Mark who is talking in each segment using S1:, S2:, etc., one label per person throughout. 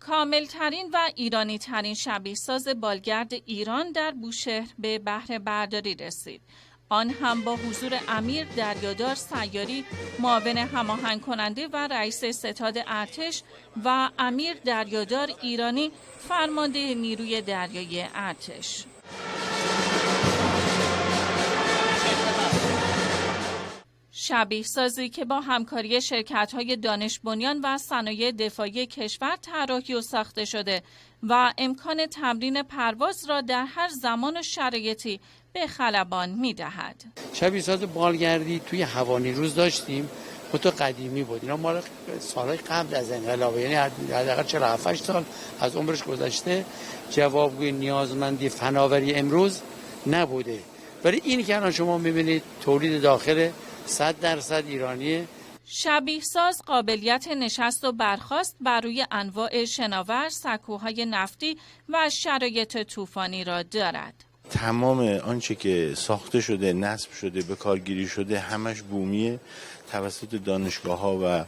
S1: کاملترین و ایرانی ترین شبیه ساز بالگرد ایران در بوشهر به بهره برداری رسید. آن هم با حضور امیر دریادار سیاری، معاون هماهنگ کننده و رئیس ستاد ارتش و امیر دریادار ایرانی، فرمانده نیروی دریایی ارتش. شبیه سازی که با همکاری شرکت‌های دانش بنیان و صنایع دفاعی کشور طراحی و ساخته شده و امکان تمرین پرواز را در هر زمان و شرایطی به خلبان می‌دهد.
S2: شبیه ساز بالگردی توی هوانیروز داشتیم، خود قدیمی بود. اینا مال سالهای قبل از انقلاب، یعنی حداقل 47 سال از عمرش گذشته. جوابگوی نیازمندی فناوری امروز نبوده. ولی این که الان شما می‌بینید تولید داخل 100% ایرانیه.
S1: شبیه ساز قابلیت نشست و برخاست بر روی انواع شناور، سکوهای نفتی و شرایط طوفانی را دارد.
S3: تمام آنچه که ساخته شده، نصب شده، به کارگیری شده، همش بومیه توسط دانشگاه‌ها و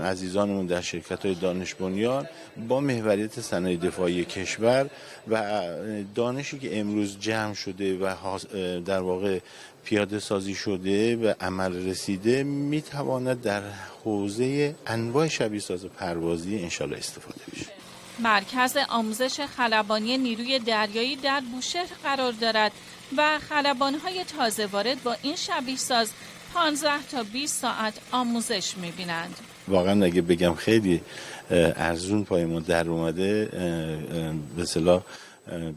S3: عزیزانمون در شرکت‌های دانش بنیان با محوریت صنایع دفاعی کشور و دانشی که امروز جمع شده و در واقع پیاده سازی شده و عمل رسیده میتواند در حوزه انواع شبیه ساز پروازی انشالله استفاده بشه.
S1: مرکز آموزش خلبانی نیروی دریایی در بوشهر قرار دارد و خلبان‌های تازه وارد با این شبیه ساز 15 تا 20 ساعت آموزش می‌بینند.
S3: واقعا اگه بگم خیلی ارزون پای ما در اومده، به اصطلاح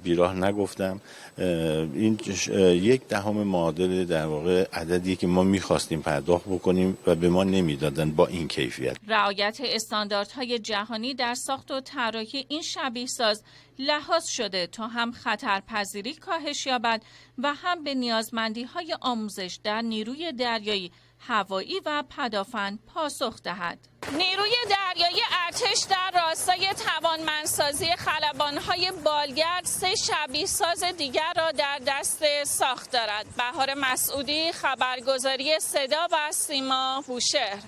S3: بیراه نگفتم. این 1/10 معادل در واقع عددی که ما می‌خواستیم پرداخت بکنیم و به ما نمیدادن با این کیفیت.
S1: رعایت استانداردهای جهانی در ساخت و طراحی این شبیه ساز لحاظ شده تا هم خطرپذیری کاهش یابد و هم به نیازمندی‌های آموزش در نیروی دریایی، هوایی و پدافند پاسخ دهد. نیروی دریایی ارتش در راستای توانمندسازی خلبان‌های بالگرد 3 شبیه ساز دیگر را در دست ساخت دارد. بهار مسعودی، خبرگزاری صدا و سیما، بوشهر.